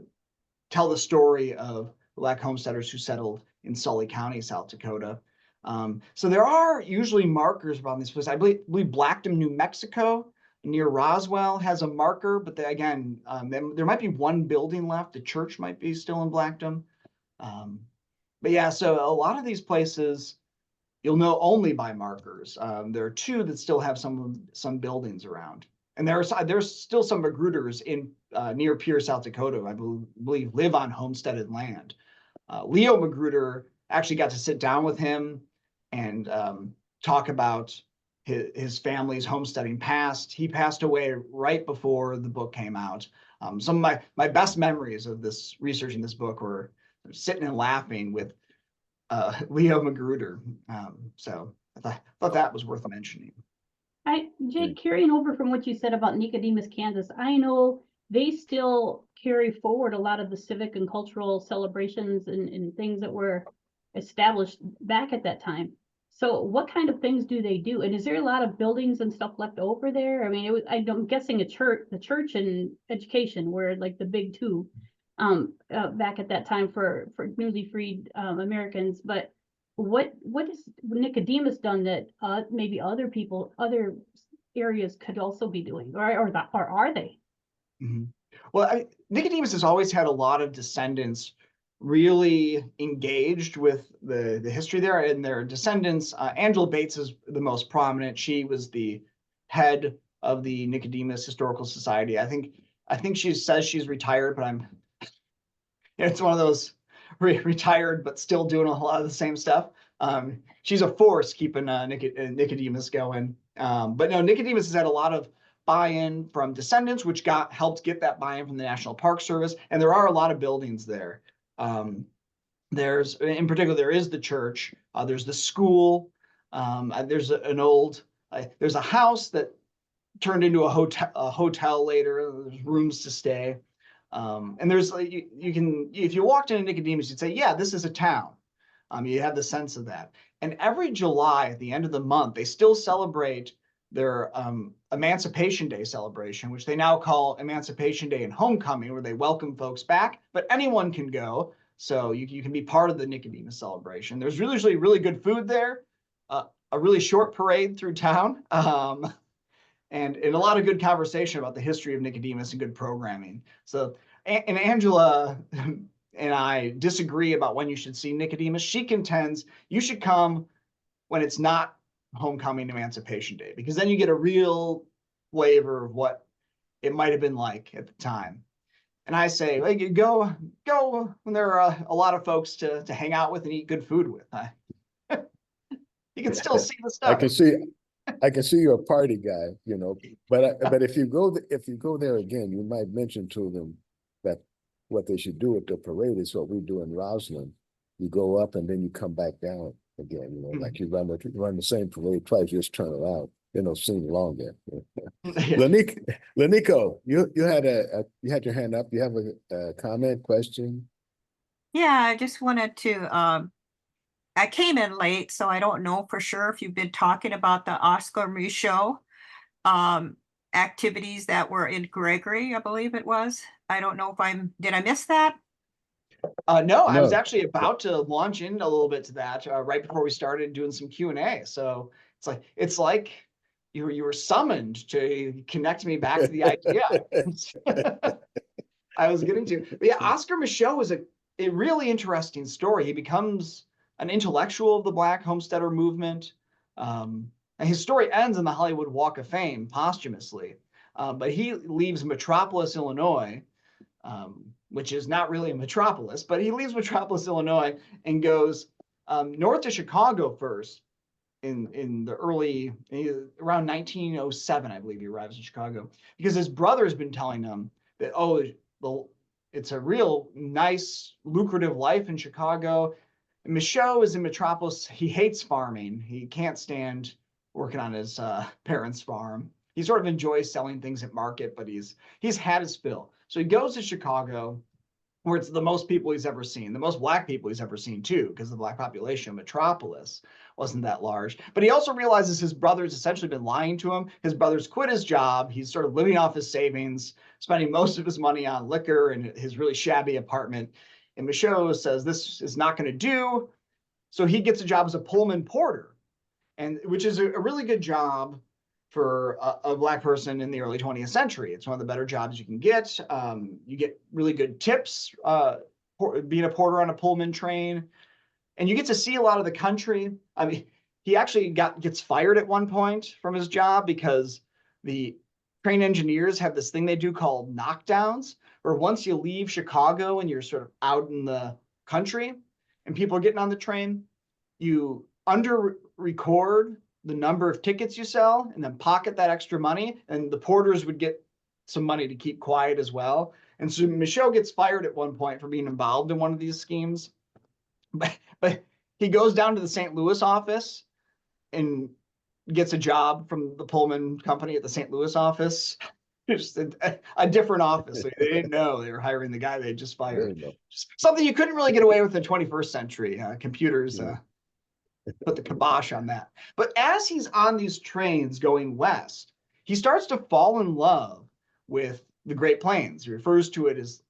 tell the story of Black homesteaders who settled in Sully County, South Dakota. So there are usually markers around this place. I believe Blackdom, New Mexico, near Roswell, has a marker, but again, there might be one building left. The church might be still in Blackdom. But yeah, so a lot of these places you'll know only by markers. There are two that still have some buildings around. And there's still some Magruders in near Pierre, South Dakota, I believe live on homesteaded land. Leo Magruder actually got to sit down with him and talk about his family's homesteading past. He passed away right before the book came out. Some of my best memories of researching this book were sitting and laughing with Leo Magruder. So I thought that was worth mentioning. Jake, carrying over from what you said about Nicodemus, Kansas, I know they still carry forward a lot of the civic and cultural celebrations and things that were established back at that time. So what kind of things do they do? And is there a lot of buildings and stuff left over there? I mean, I'm guessing the church and education were like the big two back at that time for newly freed Americans. But what has Nicodemus done that maybe other areas could also be doing, or are they? Mm-hmm. Well, Nicodemus has always had a lot of descendants really engaged with the history there, and their descendants. Angela Bates is the most prominent. She was the head of the Nicodemus Historical Society. I think she says she's retired, but it's one of those retired but still doing a lot of the same stuff. She's a force keeping Nicodemus going. But no, Nicodemus has had a lot of buy-in from descendants, which helped get that buy-in from the National Park Service. And there are a lot of buildings there. There's, in particular, there is the church. There's the school. There's there's a house that turned into a hotel later. There's rooms to stay. And there's you can, if you walked into Nicodemus, you'd say, yeah, this is a town. You have the sense of that. And every July at the end of the month, they still celebrate their Emancipation Day celebration, which they now call Emancipation Day and Homecoming, where they welcome folks back, but anyone can go. So you can be part of the Nicodemus celebration. There's usually really good food there, a really short parade through town, and a lot of good conversation about the history of Nicodemus and good programming. So, and Angela and I disagree about when you should see Nicodemus. She contends you should come when it's not Homecoming Emancipation Day, because then you get a real flavor of what it might have been like at the time. And I say, like, go when there are a lot of folks to hang out with and eat good food with. You can still see the stuff. I can see you're a party guy, but if you go there again, you might mention to them that what they should do at the parade is what we do in Roslyn. You go up and then you come back down again, like you run the same parade twice, just turn around. sing longer. Lanico, you had you had your hand up. You have a comment, question? Yeah, I just wanted to, I came in late, so I don't know for sure if you've been talking about the Oscar Michaud activities that were in Gregory, I believe it was. I don't know if did I miss that? No, I was No. actually about to launch in a little bit to that right before we started doing some Q&A. So it's like you were summoned to connect me back to the idea I was getting to. But yeah, Oscar Michaud was a really interesting story. He becomes an intellectual of the Black Homesteader movement. And his story ends in the Hollywood Walk of Fame posthumously. But he leaves Metropolis, Illinois, which is not really a metropolis, but he leaves Metropolis, Illinois, and goes north to Chicago first in the early, around 1907, I believe he arrives in Chicago, because his brother has been telling him that, oh, it's a real nice, lucrative life in Chicago. And Michaud is in Metropolis. He hates farming. He can't stand working on his parents' farm. He sort of enjoys selling things at market, but he's had his fill. So he goes to Chicago, where it's the most people he's ever seen, the most Black people he's ever seen too, because the Black population of Metropolis wasn't that large. But he also realizes his brother's essentially been lying to him. His brother's quit his job. He's sort of living off his savings, spending most of his money on liquor and his really shabby apartment. And Michaud says this is not going to do. So he gets a job as a Pullman porter, and which is a really good job for a Black person in the early 20th century. It's one of the better jobs you can get. You get really good tips being a porter on a Pullman train, and you get to see a lot of the country. I mean, he actually gets fired at one point from his job because the train engineers have this thing they do called knockdowns, where once you leave Chicago and you're sort of out in the country and people are getting on the train, you under-record the number of tickets you sell and then pocket that extra money, and the porters would get some money to keep quiet as well. And so Michaud gets fired at one point for being involved in one of these schemes, but he goes down to the St. Louis office and gets a job from the Pullman company at the St. Louis office. Just a different office. They didn't know they were hiring the guy they just fired. Just something you couldn't really get away with in the 21st century. Computers put the kibosh on that. But as he's on these trains going west, he starts to fall in love with the Great Plains. He refers to it as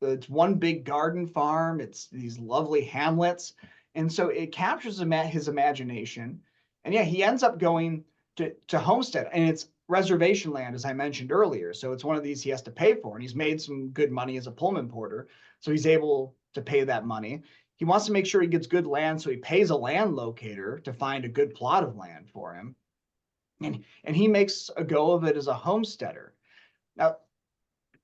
it's one big garden farm. It's these lovely hamlets. And so it captures his imagination. And yeah, he ends up going to Homestead, and it's reservation land, as I mentioned earlier. So it's one of these he has to pay for, and he's made some good money as a Pullman porter. So he's able to pay that money. He wants to make sure he gets good land, so he pays a land locator to find a good plot of land for him. And he makes a go of it as a homesteader. Now,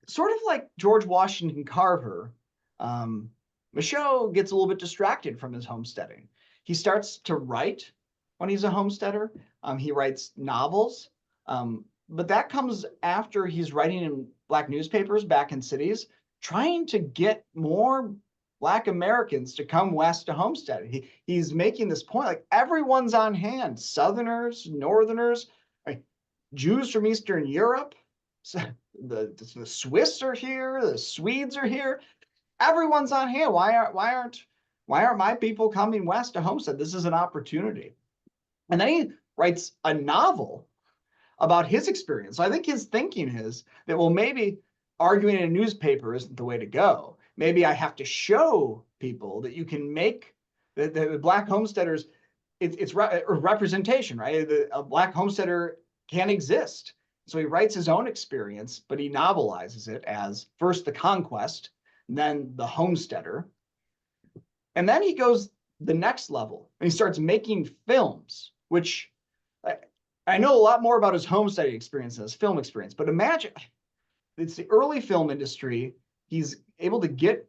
sort of like George Washington Carver, Michaud gets a little bit distracted from his homesteading. He starts to write when he's a homesteader. He writes novels, but that comes after he's writing in Black newspapers back in cities, trying to get more Black Americans to come west to homestead. He's making this point, like everyone's on hand, Southerners, Northerners, like Jews from Eastern Europe, so the Swiss are here, the Swedes are here, everyone's on hand. Why aren't my people coming west to homestead? This is an opportunity. And then he writes a novel about his experience. So I think his thinking is that, well, maybe arguing in a newspaper isn't the way to go. Maybe I have to show people that you can make the Black homesteaders, it's representation, right? A Black homesteader can exist. So he writes his own experience, but he novelizes it as first the conquest, then the homesteader. And then he goes the next level and he starts making films, which I know a lot more about his homesteading experience than his film experience, but imagine it's the early film industry. He's able to get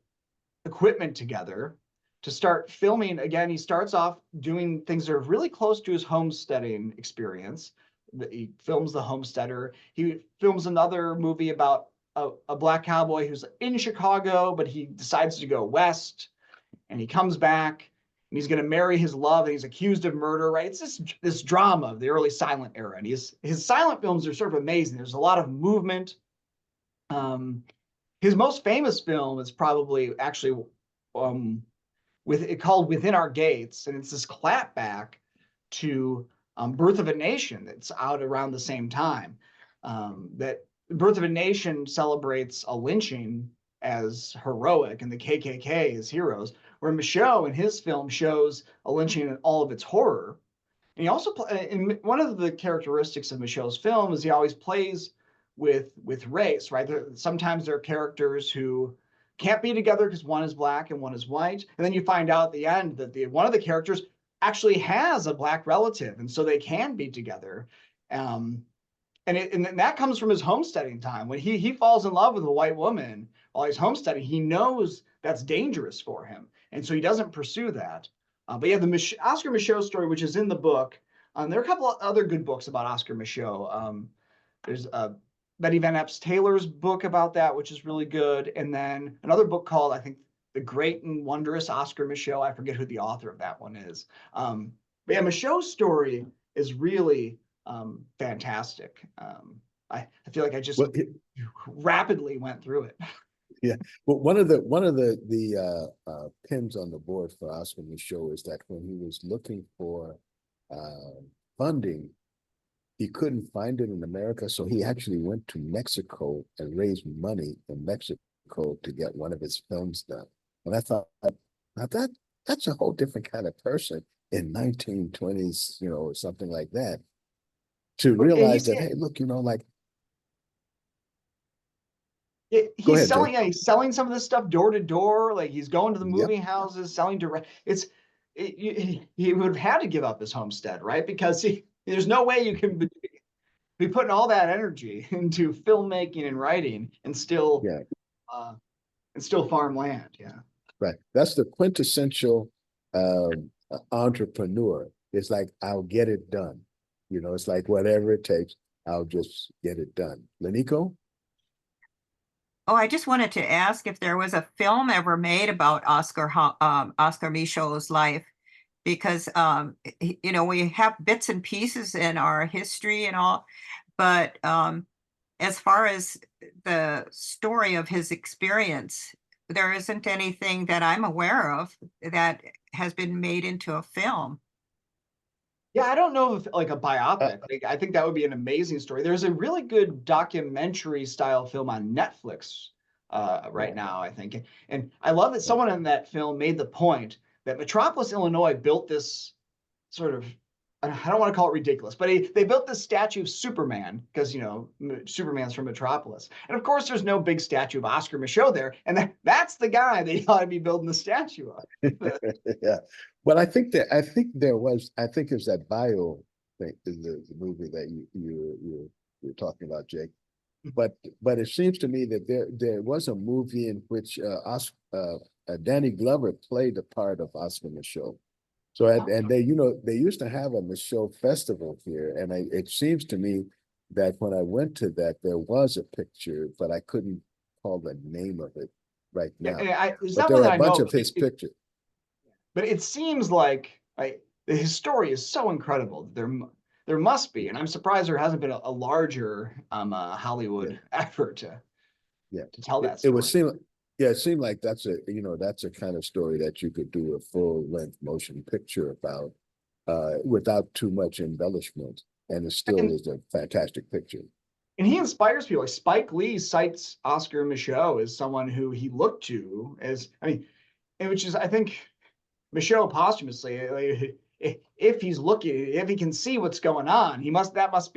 equipment together to start filming. Again, he starts off doing things that are really close to his homesteading experience. He films The Homesteader. He films another movie about a Black cowboy who's in Chicago, but he decides to go west, and he comes back. and he's going to marry his love, and he's accused of murder, right? It's this drama of the early silent era, and his silent films are sort of amazing. There's a lot of movement. His most famous film is probably actually called Within Our Gates, and it's this clapback to Birth of a Nation that's out around the same time. That Birth of a Nation celebrates a lynching as heroic and the KKK as heroes, where Michaud in his film shows a lynching in all of its horror. And he also, in one of the characteristics of Michaud's film is he always plays with race, right? Sometimes there are characters who can't be together because one is black and one is white. And then you find out at the end that one of the characters actually has a black relative, and so they can be together. And that comes from his homesteading time. When he falls in love with a white woman while he's homesteading, he knows that's dangerous for him, and so he doesn't pursue that. But yeah, the Oscar Michaud story, which is in the book, there are a couple of other good books about Oscar Michaud. There's Betty Van Epps Taylor's book about that, which is really good, and then another book called, I think, The Great and Wondrous Oscar Michaud. I forget who the author of that one is. But yeah, Michaud's story is really fantastic. I feel like I just rapidly went through it. Yeah, but one of the pins on the board for Oscar Michaud is that when he was looking for funding, he couldn't find it in America, so he actually went to Mexico and raised money in Mexico to get one of his films done. And I thought, now that's a whole different kind of person in 1920s, or something like that, to realize that, hey, look, like. He's selling some of this stuff door to door. Like he's going to the movie houses, selling direct. He would have had to give up his homestead, right? Because there's no way you can be putting all that energy into filmmaking and writing and still farm land. Yeah. Right. That's the quintessential entrepreneur. It's like, I'll get it done. It's like whatever it takes, I'll just get it done. Leniko? Oh, I just wanted to ask if there was a film ever made about Oscar Michaud's life, because we have bits and pieces in our history and all, but as far as the story of his experience, there isn't anything that I'm aware of that has been made into a film. Yeah, I don't know if like a biopic. I think that would be an amazing story. There's a really good documentary style film on Netflix right now, I think. And I love that someone in that film made the point that Metropolis, Illinois built this sort of, I don't want to call it ridiculous, but they built this statue of Superman because, Superman's from Metropolis. And of course, there's no big statue of Oscar Michaud there. And that's the guy they ought to be building the statue of. Yeah. Well, I think there's that bio thing, the movie that you're talking about, Jake. But it seems to me that there was a movie in which Danny Glover played the part of Oscar Michaud. So and they used to have a Michaud festival here, and it seems to me that when I went to that, there was a picture, but I couldn't call the name of it right now. But there were a bunch of his pictures. But it seems like his story is so incredible. There must be, and I'm surprised there hasn't been a larger Hollywood effort to tell that story. It seemed like that's a kind of story that you could do a full-length motion picture about without too much embellishment, and it still is a fantastic picture. And he inspires people. Like Spike Lee cites Oscar Michaud as someone who he looked to as, which is, I think, Michaud posthumously, if he can see what's going on, that must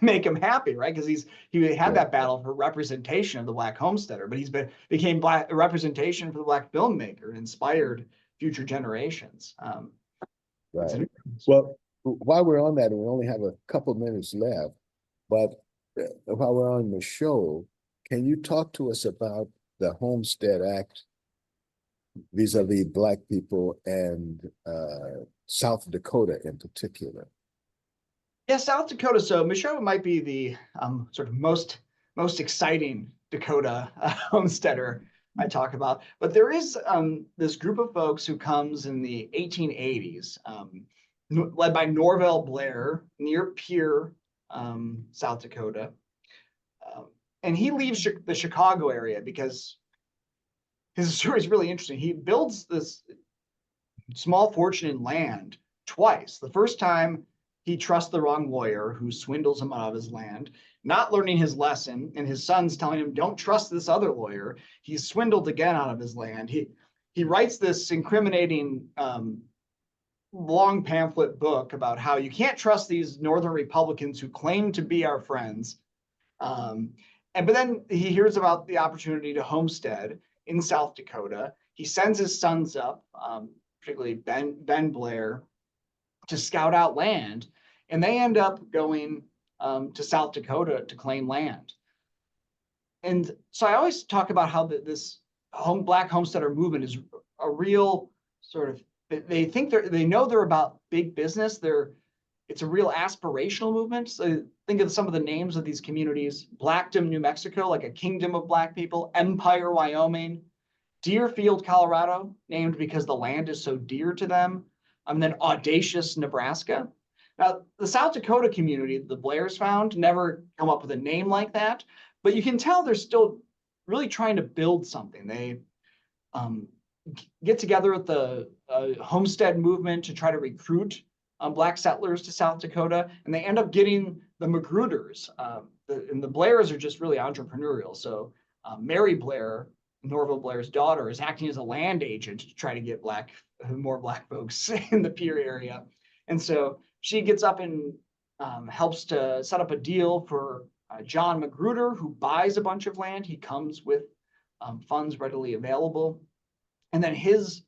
make him happy, right? Because he had that battle for representation of the Black homesteader, but became a representation for the Black filmmaker and inspired future generations. Right. Well, while we're on that, and we only have a couple minutes left, but while we're on the show, can you talk to us about the Homestead Act vis-a-vis Black people and South Dakota in particular? Yeah, South Dakota. So Michaud might be the sort of most exciting Dakota homesteader I talk about. But there is this group of folks who comes in the 1880s, led by Norvell Blair near Pierre, South Dakota. And he leaves the Chicago area because his story is really interesting. He builds this small fortune in land twice. The first time, he trusts the wrong lawyer who swindles him out of his land, not learning his lesson, and his son's telling him, don't trust this other lawyer. He's swindled again out of his land. He writes this incriminating long pamphlet book about how you can't trust these Northern Republicans who claim to be our friends. But then he hears about the opportunity to homestead in South Dakota. He sends his sons up, particularly Ben Blair, to scout out land, and they end up going to South Dakota to claim land. And so I always talk about how this Black homesteader movement is a real sort of, they know they're about big business. It's a real aspirational movement. So think of some of the names of these communities: Blackdom, New Mexico, like a kingdom of Black people; Empire, Wyoming; Deerfield, Colorado, named because the land is so dear to them; and then Audacious, Nebraska. Now, the South Dakota community the Blairs found never come up with a name like that, but you can tell they're still really trying to build something. They get together with the homestead movement to try to recruit Black settlers to South Dakota, and they end up getting the Magruders. And the Blairs are just really entrepreneurial. So Mary Blair, Norvell Blair's daughter, is acting as a land agent to try to get more Black folks in the Pierre area. And so she gets up and helps to set up a deal for John Magruder, who buys a bunch of land. He comes with funds readily available. And then his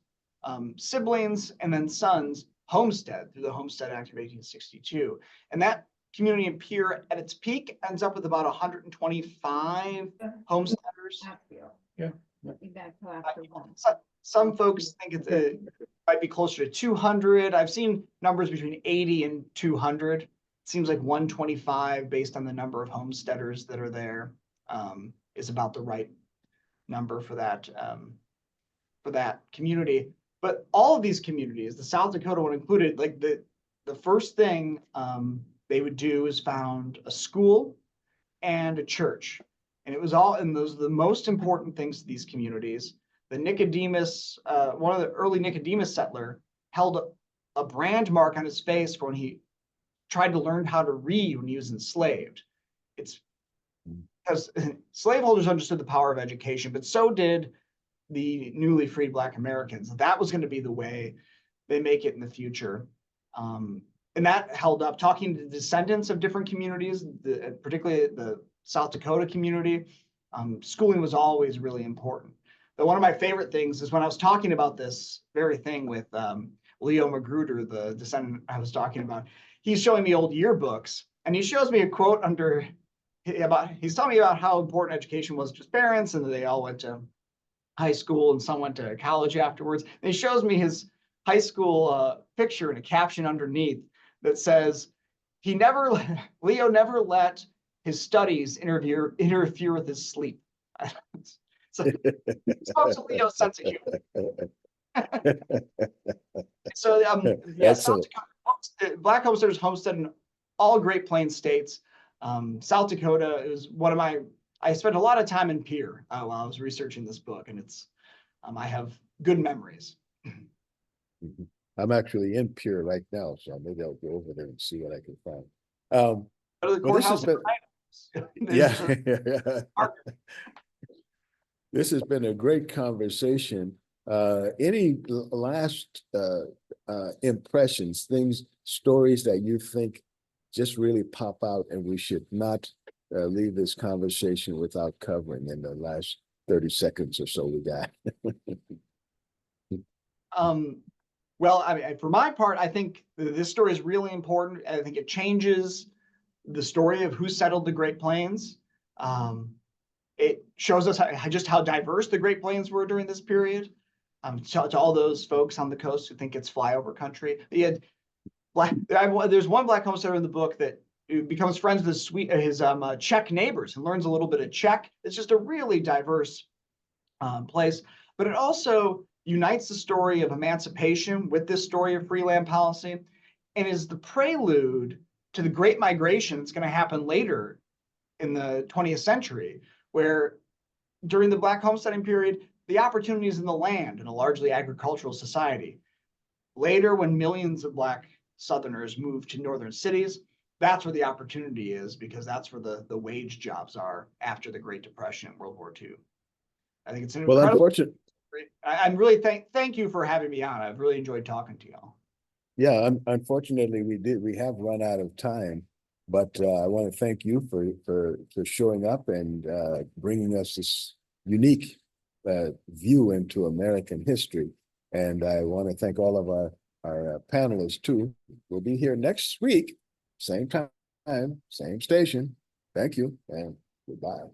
siblings and then sons homestead through the Homestead Act of 1862. And that community in Pierre at its peak ends up with about 125 homesteaders. Yeah. Some folks think it might be closer to 200. I've seen numbers between 80 and 200. It seems like 125, based on the number of homesteaders that are there, is about the right number for that community. But all of these communities, the South Dakota one included, like the first thing they would do is found a school and a church. And it was and those are the most important things to these communities. The Nicodemus, one of the early Nicodemus settler, held a brand mark on his face for when he tried to learn how to read when he was enslaved. It's because slaveholders understood the power of education, but so did the newly freed Black Americans. That was going to be the way they make it in the future. And that held up. Talking to descendants of different communities, particularly the South Dakota community, schooling was always really important. But one of my favorite things is when I was talking about this very thing with Leo Magruder, the descendant I was talking about, he's showing me old yearbooks, and he shows me a quote he's telling me about how important education was to his parents, and that they all went to high school and some went to college afterwards. And he shows me his high school picture and a caption underneath that says, Leo never let his studies interfere with his sleep. So it's Leo's sense of humor. So South Dakota, Black homesteaders homestead in all Great Plains states. South Dakota is I spent a lot of time in Pierre while I was researching this book, and it's I have good memories. I'm actually in Pierre right now, so maybe I'll go over there and see what I can find. Go to the courthouse. This has been a great conversation. Any last impressions, stories that you think just really pop out and we should not leave this conversation without covering in the last 30 seconds or so we got? Well, I mean, for my part, I think this story is really important. I think it changes the story of who settled the Great Plains. It shows us just how diverse the Great Plains were during this period. To all those folks on the coast who think it's flyover country, there's one Black homesteader in the book that becomes friends with his Czech neighbors and learns a little bit of Czech. It's just a really diverse place, but it also unites the story of emancipation with this story of free land policy, and is the prelude to the Great Migration that's going to happen later in the 20th century, where during the Black homesteading period, the opportunities in the land in a largely agricultural society. Later, when millions of Black Southerners moved to northern cities, that's where the opportunity is, because that's where the wage jobs are after the Great Depression and World War II. I think it's an Well, incredible. unfortunately, I'm really thank you for having me on. I've really enjoyed talking to y'all. yeah, unfortunately, we have run out of time, but I want to thank you for showing up and bringing us this unique view into American history. And I want to thank all of our panelists too. We'll be here next week, same time, same station. Thank you and goodbye.